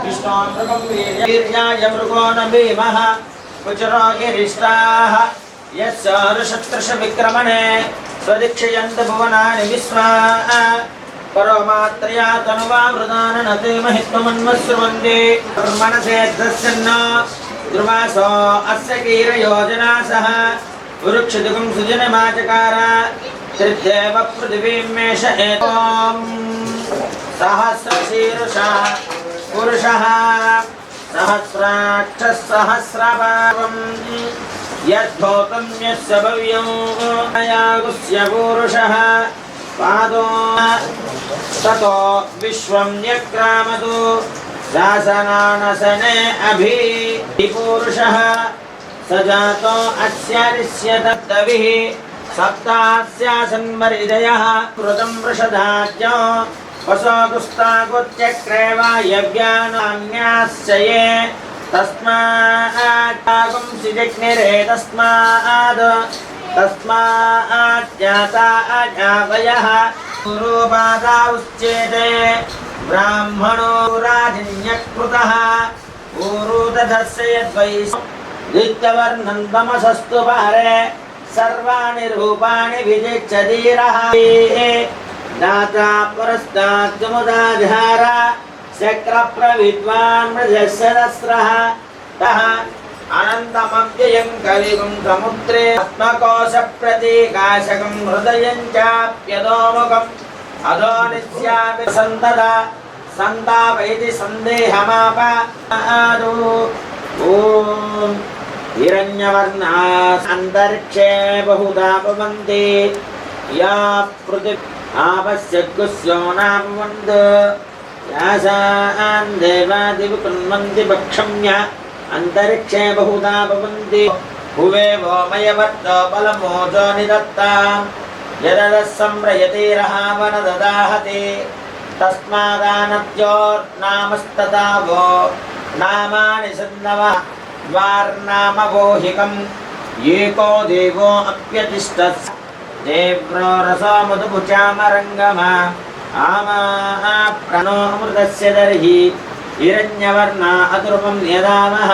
विष्णोमृगं वीर्याय मृगो न भीमः कुचरो गिरिष्टाः यस्यारुषत्रश विक्रमणे स्वदीक्षयन्त भुवनानि विश्वा परोमात्रया तनुवामृदाननते महित्वमन्वस्रुवन्ति मनसे दस्यन्न ध्रुवासो अस्य कीरयोजना सह वृक्षदिगं सुजनमाचकार त्रिदेव पृथिवीं मेष एतों सहस्रशीर्षः पुरुषः सहस्राक्षः सहस्रभावम् यद्धोतं यस्य भव्यं यागुस्य पुरुषः पादो ततो विश्वं न्यक्रामतु शासनानसने अभि पुरुषः स जातो अस्यारिष्य तत्तविः सप्तास्यासन्मरिदयः कृतं वृषधाज्ञो वसोगुस्तागुत्यक्रेव यज्ञानान्याश्च ये तस्मात् जग्निरे तस्मात् जाता अजावयः गुरुबाधा उच्यते ब्राह्मणो राजन्यकृतः ऊरुदधस्य यद्वैश्वर्णं तमसस्तु पारे सर्वाणि रूपाणि विजिच्छतीरः दाता पुरस्तात् मुदाधार शक्रप्रविद्वान् मृजसहस्रः तः अनन्तमव्ययं कलिगुं समुद्रे आत्मकोशप्रतीकाशकं हृदयं चाप्यधोमुखम् अधो निस्यामि सन्तदा सन्तापयति सन्देहमापादो ॐ हिरण्यवर्णा अन्तरिक्षे बहुधा भवन्ति या पृथिवी आपश्यग्गुस्यो नाभवन्त यासां देवादिव कुर्वन्ति भक्षम्य अन्तरिक्षे बहुधा भवन्ति भुवे वोमयवर्तो बलमोजो निदत्ताम् यदः संप्रयतिरहावनददाहति तस्मादानद्योर्नामस्तथा वो नामानि सन्नवः द्वार्नामवोहिकम् एको देवो अप्यतिष्ठत् देव्रो रसो मधुपुचामरङ्गमा आमा प्रणो अमृतस्य दर्हि हिरण्यवर्णा अतुर्वं यदामः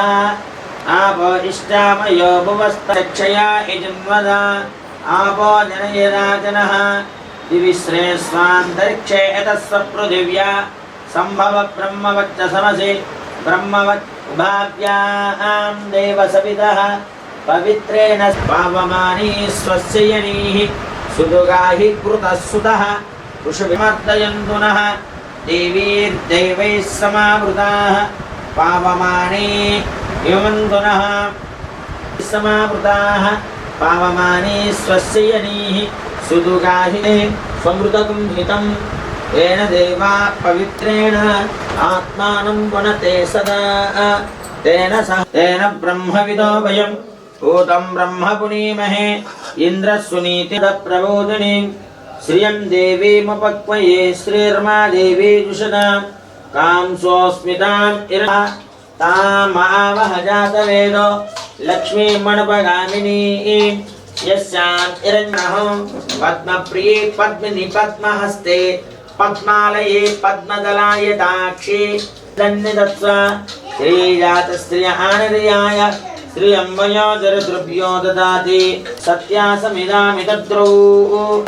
आपो इष्टामयो भुवस्तक्षया यजुन्वदा आपो जनयदाजनः दिविश्रे स्वान्तरिक्षे एतस्व पृथिव्या सम्भव ब्रह्मवच्चसमसि ब्रह्मवत् उभाव्यां देवसवितः पवित्रेण पावमानी स्वस्य यनीः सुदुगाहि कृतः सुतः ऋषिभिमर्दयन्तु नः देवीर्दैवैः समावृताः पावमानी युमन्तु नः समावृताः पावमानी स्वस्य यनीः सुदुगाहि स्वमृतकं हितं येन देवा पवित्रेण आत्मानं पुनते सदा तेन ब्रह्मविदो वयं भूतं ब्रह्म पुनीमहे इन्द्रस्वनीतिप्रबोधिनीं श्रियं देवीमुपक्वये श्रीर्मा देवी जुषदां कांसोऽस्मितां इरा तामावह जातवेदो लक्ष्मीमणुपगामिनीं यस्याम् इरण्यः पद्मप्रिये पद्मिनि पद्महस्ते पद्मालये पद्मदलायताक्षी दन्निदत्स्व श्रीजातस्त्रिय आनर्याय श्रियम्बयो जरद्रुभ्यो ददाति सत्यासमिदामितद्रौ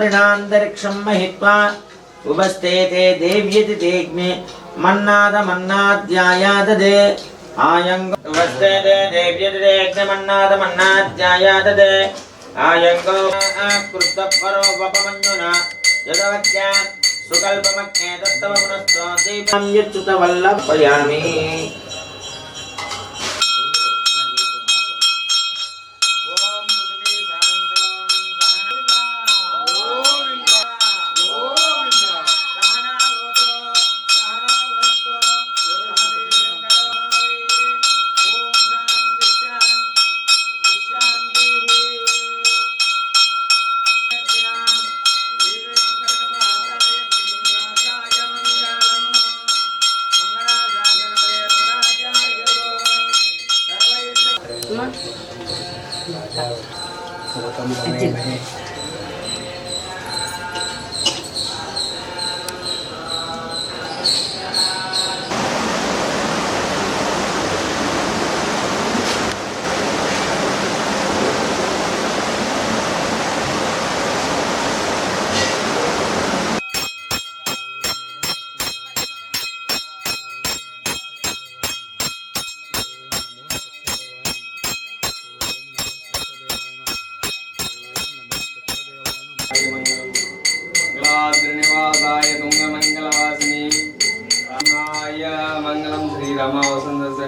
ऋणान्तरिक्षं महित्वा उपस्थे ते देव्यति तेऽग्ने मन्नादमन्नाद्यायाददे आयङ्गो उपस्थे ते देव्यति तेऽग्ने मन्नादमन्नाद्यायाददे आयङ्गो कृतपरो वपमञ्जुना यदवत्या सुकल्पमग्ने दत्तव पुनस्तो दीपं यच्युतवल्लभयामि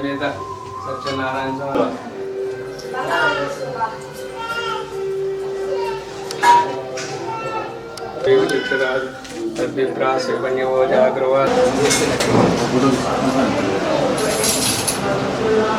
समेत सत्यनारायण स्वामी तद्विप्रास जागृवा